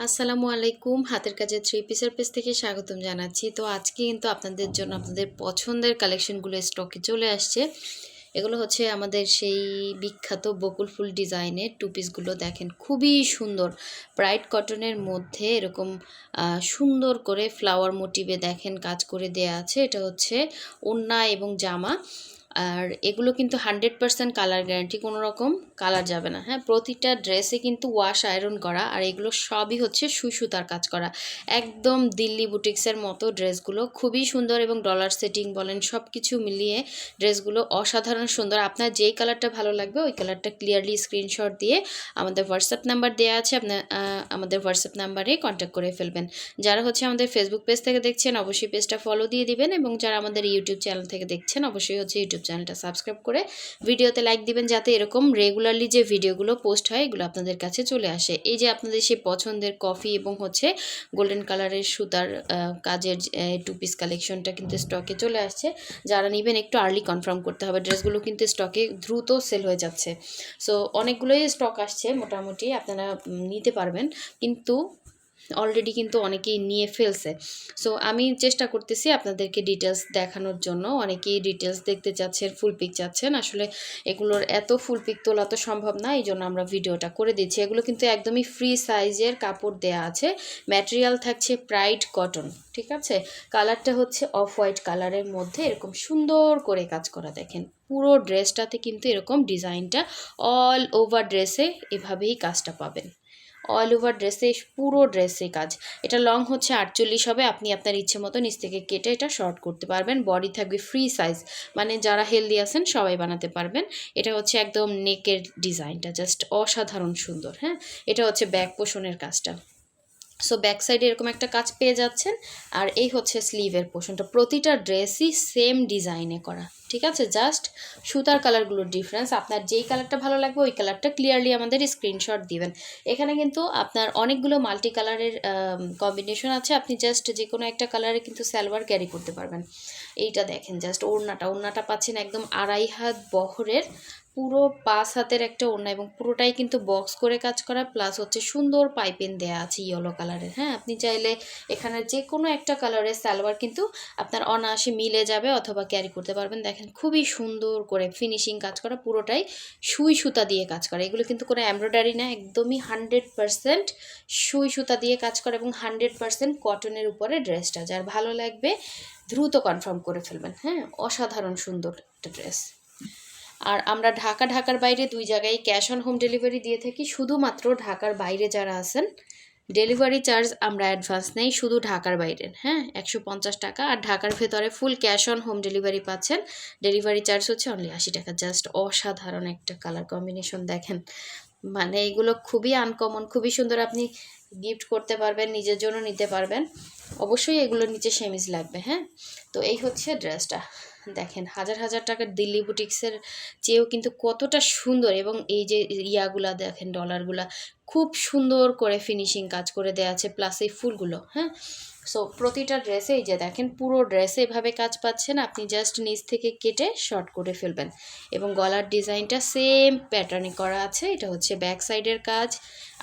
আসসালামু আলাইকুম। হাতের কাজের থ্রি পিসের পেজ থেকে স্বাগতম জানাচ্ছি। তো আজকে কিন্তু আপনাদের জন্য আপনাদের পছন্দের কালেকশনগুলো স্টকে চলে আসছে। এগুলো হচ্ছে আমাদের সেই বিখ্যাত বকুল ফুল ডিজাইনের টু পিসগুলো। দেখেন খুবই সুন্দর, ব্রাইট কটনের মধ্যে এরকম সুন্দর করে ফ্লাওয়ার মোটিভে দেখেন কাজ করে দেয়া আছে। এটা হচ্ছে ওড়না এবং জামা। আর এগুলো কিন্তু 100% কালার গ্যারান্টি, কোনো রকম কালার যাবে না। হ্যাঁ, প্রতিটা ড্রেসে কিন্তু ওয়াশ আয়রন করা, আর এগুলো সবই হচ্ছে সুই সুতার কাজ করা। একদম দিল্লি বুটিক্সের মতো ড্রেসগুলো খুবই সুন্দর, এবং ডলার সেটিং বলেন সব কিছু মিলিয়ে ড্রেসগুলো অসাধারণ সুন্দর। আপনার যেই কালারটা ভালো লাগবে ওই কালারটা ক্লিয়ারলি স্ক্রিনশট দিয়ে আমাদের হোয়াটসঅ্যাপ নাম্বার দেওয়া আছে, আপনার আমাদের হোয়াটসঅ্যাপ নাম্বারে কন্ট্যাক্ট করে ফেলবেন। যারা হচ্ছে আমাদের ফেসবুক পেজ থেকে দেখছেন অবশ্যই পেজটা ফলো দিয়ে দিবেন, এবং যারা আমাদের ইউটিউব চ্যানেল থেকে দেখছেন অবশ্যই হচ্ছে ইউটিউব চ্যানেলটা সাবস্ক্রাইব করে ভিডিওতে লাইক দিবেন, যাতে এরকম রেগুলারলি যে ভিডিওগুলো পোস্ট হয় এগুলো আপনাদের কাছে চলে আসে। এই যে আপনাদের সেই পছন্দের কফি এবং হচ্ছে গোল্ডেন কালারের সুতার কাজের টু পিস কালেকশনটা কিন্তু স্টকে চলে আসছে। যারা নেবেন একটু আর্লি কনফার্ম করতে হবে, ড্রেসগুলো কিন্তু স্টকে দ্রুত সেল হয়ে যাচ্ছে। সো অনেকগুলোই স্টক আসছে, মোটামুটি আপনারা নিতে পারবেন, কিন্তু অলরেডি কিন্তু অনেকেই নিয়ে ফেলছে। সো আমি চেষ্টা করতেছি আপনাদেরকে ডিটেলস দেখানোর জন্য। অনেকেই ডিটেলস দেখতে চাচ্ছেন, ফুল পিক চাচ্ছেন। আসলে এগুলোর এত ফুল পিক তোলা তো সম্ভব না, এই জন্য আমরা ভিডিওটা করে দিচ্ছি। এগুলো কিন্তু একদমই ফ্রি সাইজের কাপড় দেয়া আছে, ম্যাটেরিয়াল থাকছে প্রাইড কটন, ঠিক আছে। কালারটা হচ্ছে অফ হোয়াইট কালারের মধ্যে এরকম সুন্দর করে কাজ করা। দেখেন পুরো ড্রেসটাতে কিন্তু এরকম ডিজাইনটা অল ওভার ড্রেসে এভাবেই কাজটা পাবেন। অল ওভার ড্রেসে, পুরো ড্রেসে কাজ। এটা লং হচ্ছে 48 হবে, আপনি আপনার ইচ্ছে মতো নিচ থেকে কেটে এটা শর্ট করতে পারবেন। বডি থাকবে ফ্রি সাইজ, মানে যারা হেলদি আছেন সবাই বানাতে পারবেন। এটা হচ্ছে একদম নেকের ডিজাইনটা জাস্ট অসাধারণ সুন্দর। হ্যাঁ, এটা হচ্ছে ব্যাক পোষণের কাজটা। সো ব্যাক সাইডে এরকম একটা কাজ পেয়ে যাচ্ছেন। আর এই হচ্ছে স্লিভের পোর্শনটা, প্রতিটা ড্রেসই সেম ডিজাইনে করা, ঠিক আছে। জাস্ট সুতার কালারগুলোর ডিফারেন্স। আপনার যেই কালারটা ভালো লাগবে ওই কালারটা ক্লিয়ারলি আমাদের স্ক্রিনশট দিবেন। এখানে কিন্তু আপনার অনেকগুলো মাল্টি কালারের কম্বিনেশন আছে, আপনি জাস্ট যে কোনো একটা কালারে কিন্তু সালোয়ার ক্যারি করতে পারবেন। এইটা দেখেন জাস্ট ওড়নাটা পাচ্ছেন একদম 2.5 হাত বহরের, পুরো 5 হাতের একটা ওড়না, এবং পুরোটাই কিন্তু বক্স করে কাজ করা, প্লাস হচ্ছে সুন্দর পাইপিং দেয়া আছে ইয়েলো কালারের। হ্যাঁ, আপনি চাইলে এখানে যে কোনো একটা কালারের সালোয়ার কিন্তু আপনার অনায়াসে মিলে যাবে, অথবা ক্যারি করতে পারবেন। দেখেন খুবই সুন্দর করে ফিনিশিং কাজ করা, পুরোটাই সুই সুতা দিয়ে কাজ করা। এগুলো কিন্তু কোনো এমব্রয়ডারি না, একদমই 100% সুই সুতা দিয়ে কাজ করা, এবং 100% কটনের উপরে ড্রেসটা। যার ভালো লাগবে দ্রুত কনফার্ম করে ফেলবেন। হ্যাঁ, অসাধারণ সুন্দর একটা ড্রেস। আর আমরা ঢাকার বাইরে দুই জায়গায় ক্যাশ অন হোম ডেলিভারি দিয়ে থাকি। শুধুমাত্র ঢাকার বাইরে যারা আছেন ডেলিভারি চার্জ আমরা অ্যাডভান্স নেই, শুধু ঢাকার বাইরের। হ্যাঁ, 150 টাকা। আর ঢাকার ভেতরে full cash on home delivery পাচ্ছেন, ডেলিভারি চার্জ হচ্ছে অনলি 80 টাকা। জাস্ট অসাধারণ একটা কালার কম্বিনেশন দেখেন, মানে এগুলো খুবই আনকমন, খুবই সুন্দর। আপনি গিফট করতে পারবেন, নিজের জন্য নিতে পারবেন। অবশ্যই এগুলোর নিচে সেমিজ লাগবে। হ্যাঁ, তো এই হচ্ছে ড্রেসটা। দেখেন হাজার হাজার টাকার দিল্লি বুটিক্সের চেয়েও কিন্তু কতটা সুন্দর, এবং এই যে ইয়াগুলা দেখেন, ডলারগুলা খুব সুন্দর করে ফিনিশিং কাজ করে দেওয়া আছে, প্লাস এই ফুলগুলো। হ্যাঁ, সো প্রতিটা ড্রেসে এই যে দেখেন পুরো ড্রেসে এভাবে কাজ পাচ্ছেন, আপনি জাস্ট নিচ থেকে কেটে শর্ট করে ফেলবেন। এবং গলার ডিজাইনটা সেম প্যাটার্নে করা আছে। এটা হচ্ছে ব্যাক সাইডের কাজ।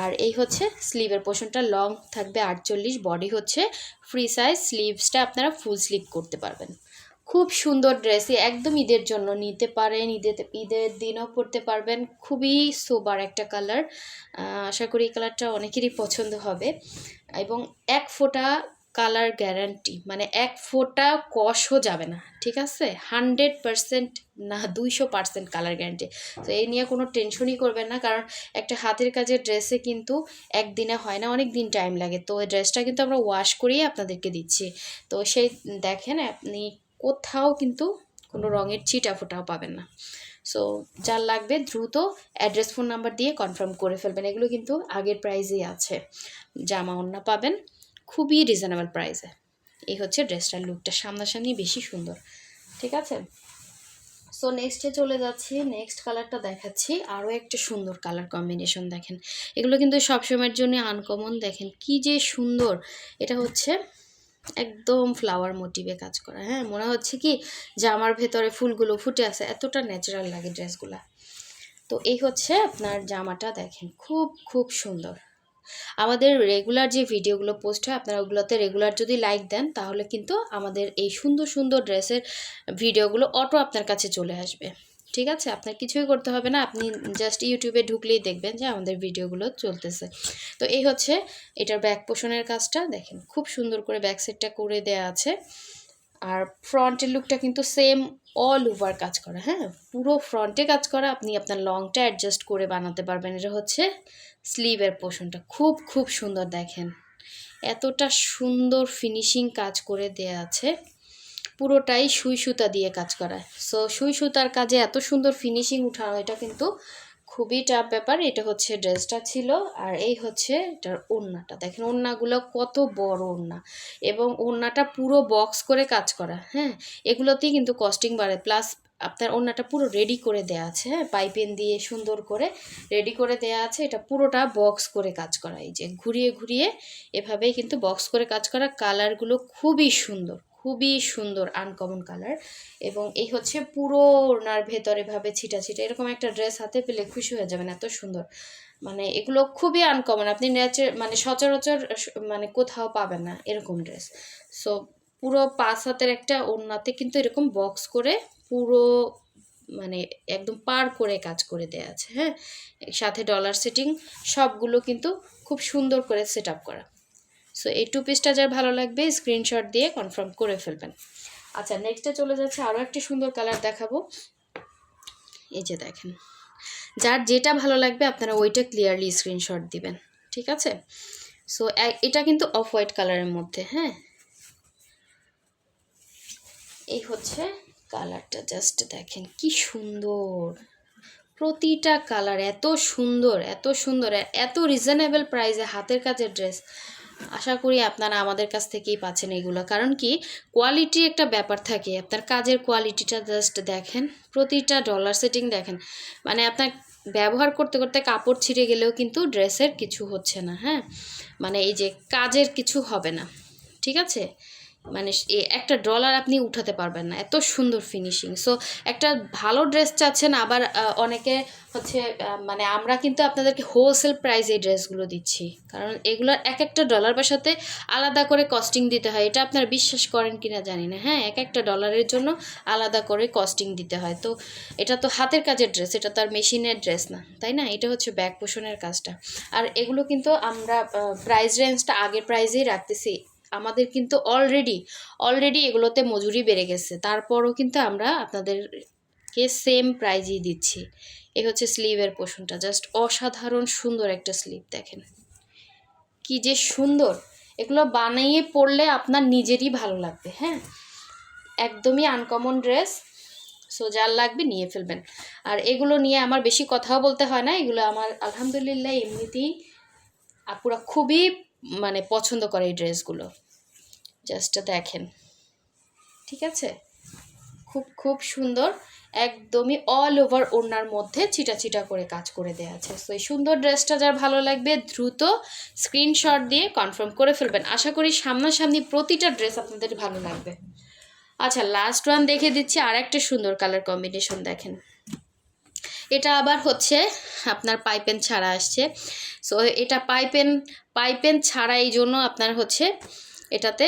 আর এই হচ্ছে স্লিভের পোর্শনটা, লং থাকবে 48, বডি হচ্ছে ফ্রি সাইজ, স্লিভসটা আপনারা ফুল স্লিভ করতে পারবেন। খুব সুন্দর ড্রেস, একদম ঈদের জন্য নিতে পারেন, ঈদের দিনও পরতে পারবেন। খুবই সোবার একটা কালার, আশা করি এই কালারটা অনেকেরই পছন্দ হবে। এবং এক ফোঁটা কালার গ্যারান্টি, মানে এক ফোঁটা কষও যাবে না, ঠিক আছে। 100% না 200% কালার গ্যারান্টি। তো এই নিয়ে কোনো টেনশনই করবেন না, কারণ একটা হাতের কাজের ড্রেসে কিন্তু একদিনে হয় না, অনেক দিন টাইম লাগে। তো এই ড্রেসটা কিন্তু আমরা ওয়াশ করিয়ে আপনাদেরকে দিচ্ছি। তো সেই দেখেন আপনি কোথাও কিন্তু কোনো রঙের ছিটা ফোটাও পাবেন না। সো যার লাগবে দ্রুত অ্যাড্রেস ফোন নাম্বার দিয়ে কনফার্ম করে ফেলবেন। এগুলো কিন্তু আগের প্রাইজেই আছে, জামা ওড়না পাবেন খুবই রিজনেবল প্রাইসে। এই হচ্ছে ড্রেসটার লুকটা, সামনাসামনি বেশি সুন্দর, ঠিক আছে। সো নেক্সটে চলে যাচ্ছি, নেক্সট কালারটা দেখাচ্ছি। আরও একটা সুন্দর কালার কম্বিনেশন দেখেন, এগুলো কিন্তু সবসময়ের জন্য আনকমন। দেখেন কি যে সুন্দর, এটা হচ্ছে একদম ফ্লাওয়ার মোটিভে কাজ করা। হ্যাঁ, মনে হচ্ছে কি জামার ভেতরে ফুলগুলো ফুটে আছে, এতটা ন্যাচারাল লাগে ড্রেসগুলা। তো এই হচ্ছে আপনার জামাটা, দেখেন খুব খুব সুন্দর। আমাদের রেগুলার যে ভিডিওগুলো পোস্ট হয় আপনারা ওগুলোতে রেগুলার যদি লাইক দেন তাহলে কিন্তু আমাদের এই সুন্দর সুন্দর ড্রেসের ভিডিওগুলো অটো আপনার কাছে চলে আসবে। ঠিক আছে, আপনার কিছুই করতে হবে না, আপনি জাস্ট ইউটিউবে ঢুকলেই দেখবেন যে আমাদের ভিডিওগুলো চলতেছে। তো এই হচ্ছে এটার ব্যাক পোষণের কাজটা, দেখেন খুব সুন্দর করে ব্যাক সাইডটা করে দেয়া আছে। আর ফ্রন্টের লুকটা কিন্তু সেম অল ওভার কাজ করা, হ্যাঁ পুরো ফ্রন্টে কাজ করা, আপনি আপনার লংটা অ্যাডজাস্ট করে বানাতে পারবেন। এটা হচ্ছে স্লিভের পোর্শনটা, খুব খুব সুন্দর, দেখেন এতটা সুন্দর ফিনিশিং কাজ করে দেয়া আছে, পুরোটাই সুই সুতা দিয়ে কাজ করা। সো সুই সুতার কাজে এত সুন্দর ফিনিশিং উঠানো এটা কিন্তু খুবই টাফ ব্যাপার। এটা হচ্ছে ড্রেসটা ছিল, আর এই হচ্ছে এটার ওড়নাটা, দেখেন ওড়নাগুলো কত বড় ওড়না, এবং ওড়নাটা পুরো বক্স করে কাজ করা। হ্যাঁ, এগুলোতেই কিন্তু কস্টিং বাড়ে, প্লাস আপনার ওড়নাটা পুরো রেডি করে দেয়া আছে, হ্যাঁ পাইপিং দিয়ে সুন্দর করে রেডি করে দেয়া আছে। এটা পুরোটা বক্স করে কাজ করা, এই যে ঘুরিয়ে ঘুরিয়ে এভাবেই কিন্তু বক্স করে কাজ করা। কালারগুলো খুবই সুন্দর, খুবই সুন্দর আনকমন কালার। এবং এই হচ্ছে পুরো ওড়নার ভেতরে ভাবে ছিটা ছিটা, এরকম একটা ড্রেস হাতে পেলে খুশি হয়ে যাবেন, এত সুন্দর। মানে এগুলো খুবই আনকমন, আপনি মানে সচরাচর মানে কোথাও পাবেন না এরকম ড্রেস। সো পুরো 5 হাতের একটা ওড়নাতে কিন্তু এরকম বক্স করে পুরো মানে একদম পার করে কাজ করে দেয়া আছে। হ্যাঁ, সাথে ডলার সেটিং সবগুলো কিন্তু খুব সুন্দর করে সেট আপ করা। সো এই 2 পিসটা যার ভালো লাগবে স্ক্রিনশট দিয়ে কনফার্ম করে ফেলবেন। আচ্ছা, নেক্সটে চলে যাচ্ছে, আরও একটি সুন্দর কালার দেখাবো। এই যে দেখেন, যার যেটা ভালো লাগবে আপনারা ওইটা ক্লিয়ারলি স্ক্রিনশট দিবেন, ঠিক আছে। সো এটা কিন্তু অফ হোয়াইট কালারের মধ্যে, হ্যাঁ এই হচ্ছে কালারটা, জাস্ট দেখেন কি সুন্দর, প্রতিটা কালার এত সুন্দর, এত সুন্দর, এত রিজনেবল প্রাইসে হাতের কাজের ড্রেস। আশা করি আপনারা আমাদের কাছ থেকেই পাচ্ছেন এগুলো, কারণ কি কোয়ালিটি একটা ব্যাপার থাকে, আপনার কাজের কোয়ালিটিটা জাস্ট দেখেন, প্রতিটা ডলার সেটিং দেখেন, মানে আপনার ব্যবহার করতে করতে কাপড় ছিঁড়ে গেলেও কিন্তু ড্রেসের কিছু হচ্ছে না। হ্যাঁ, মানে এই যে কাজের কিছু হবে না, ঠিক আছে, মানে একটা ডলার আপনি উঠাতে পারবেন না, এত সুন্দর ফিনিশিং। সো একটা ভালো ড্রেস চাচ্ছেন, আবার অনেকে হচ্ছে মানে আমরা কিন্তু আপনাদেরকে হোলসেল প্রাইস এই ড্রেসগুলো দিচ্ছি, কারণ এগুলোর এক একটা ডলার সাথে আলাদা করে কস্টিং দিতে হয়। এটা আপনারা বিশ্বাস করেন কিনা জানি না, হ্যাঁ এক একটা ডলারের জন্য আলাদা করে কস্টিং দিতে হয়। তো এটা তো হাতের কাজের ড্রেস, এটা তো আর মেশিনের ড্রেস না, তাই না। এটা হচ্ছে ব্যাক পোষণের কাজটা। আর এগুলো কিন্তু আমরা প্রাইস রেঞ্জটা আগের প্রাইসেই রাখতেছি, আমাদের কিন্তু অলরেডি এগুলোতে মজুরি বেড়ে গেছে, তারপরও কিন্তু আমরা আপনাদেরকে সেম প্রাইজই দিচ্ছি। এই হচ্ছে স্লিভের পোর্শনটা, জাস্ট অসাধারণ সুন্দর একটা স্লিভ, দেখেন কি যে সুন্দর। এগুলো বানিয়ে পরলে আপনার নিজেরই ভালো লাগবে। হ্যাঁ, একদমই আনকমন ড্রেস। সো যার লাগবে নিয়ে ফেলবেন। আর এগুলো নিয়ে আমার বেশি কথাও বলতে হয় না, এগুলো আমার আলহামদুলিল্লাহ এমনিতেই আপুরা খুবই মানে পছন্দ করে এই ড্রেসগুলো, জাস্ট দেখেন, ঠিক আছে, খুব খুব সুন্দর, একদমই অল ওভার ওড়নার মধ্যে ছিটা ছিটা করে কাজ করে দেওয়া আছে। সো এই সুন্দর ড্রেসটা যার ভালো লাগবে দ্রুত স্ক্রিনশট দিয়ে কনফার্ম করে ফেলবেন। আশা করি সামনাসামনি প্রতিটা ড্রেস আপনাদের ভালো লাগবে। আচ্ছা, লাস্ট ওয়ান দেখে দিচ্ছি, আর একটা সুন্দর কালার কম্বিনেশন দেখেন। এটা আবার হচ্ছে আপনার পাইপেন ছাড়া আসছে। সো এটা পাইপেন ছাড়া, এই জন্য আপনার হচ্ছে এটাতে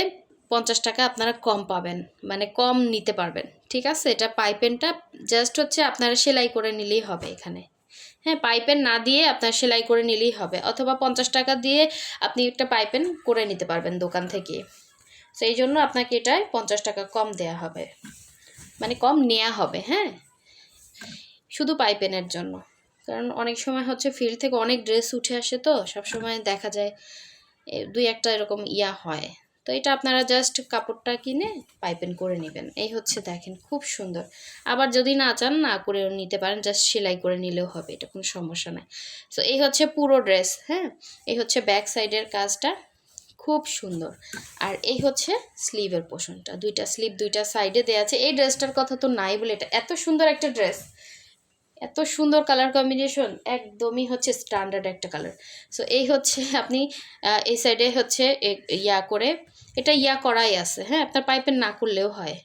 50 টাকা আপনারা কম পাবেন, মানে কম নিতে পারবেন, ঠিক আছে। এটা পাইপেনটা জাস্ট হচ্ছে আপনারা সেলাই করে নিলেই হবে এখানে। হ্যাঁ, পাইপেন না দিয়ে আপনার সেলাই করে নিলেই হবে, অথবা 50 টাকা দিয়ে আপনি একটা পাইপেন করে নিতে পারবেন দোকান থেকে। সেই জন্য আপনাকে এটায় 50 টাকা কম দেয়া হবে, মানে কম নেওয়া হবে। হ্যাঁ, শুধু পাইপেনের জন্য, কারণ অনেক সময় হচ্ছে ফিল্ড থেকে অনেক ড্রেস উঠে আসে, তো সবসময় দেখা যায় দুই একটা এরকম হয়। তো এটা আপনারা জাস্ট কাপড়টা কিনে পাইপেন করে নেবেন। এই হচ্ছে দেখেন খুব সুন্দর। আবার যদি না চান না করে নিতে পারেন, জাস্ট সেলাই করে নিলেও হবে, এটা কোনো সমস্যা নাই। সো এই হচ্ছে পুরো ড্রেস। হ্যাঁ, এই হচ্ছে ব্যাক সাইডের কাজটা, খুব সুন্দর। আর এই হচ্ছে স্লিভের পোর্শনটা, দুইটা স্লিভ দুইটা সাইডে দেওয়া আছে। এই ড্রেসটার কথা তো নাই বলে, এটা এত সুন্দর একটা ড্রেস, এত সুন্দর কালার কম্বিনেশন, একদমই হচ্ছে স্ট্যান্ডার্ড একটা কালার। সো এই হচ্ছে আপনি এই সাইডে হচ্ছে করে এটা করাই আছে। হ্যাঁ, আপনার পাইপের না করলেও হয়,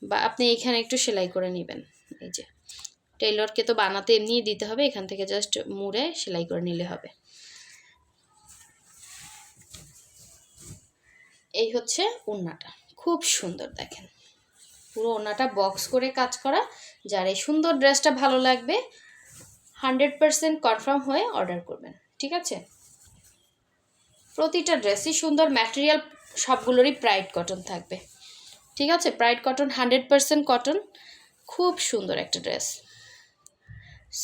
বা আপনি এখানে একটু সেলাই করে নেবেন। এই যে টেইলরকে তো বানাতে এমনিই দিতে হবে, এখান থেকে জাস্ট মুড়ে সেলাই করে নিলে হবে। এই হচ্ছে ওড়নাটা, খুব সুন্দর দেখেন, পুরো ওড়নাটা বক্স করে কাজ করা। যার এই সুন্দর ড্রেসটা ভালো লাগবে 100% কনফার্ম হয়ে অর্ডার করবেন, ঠিক আছে? প্রতিটা ড্রেসই সুন্দর, ম্যাটেরিয়াল সবগুলোরই প্রাইড কটন থাকবে, ঠিক আছে? প্রাইড কটন, 100% কটন, খুব সুন্দর একটা ড্রেস।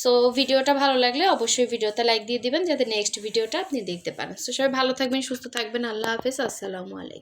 সো ভিডিওটা ভালো লাগলে অবশ্যই ভিডিওতে লাইক দিয়ে দিবেন যাতে নেক্সট ভিডিওটা আপনি দেখতে পারেন। সো সবাই ভালো থাকবেন, সুস্থ থাকবেন, আল্লাহ হাফেজ, আসসালামু আলাইকুম।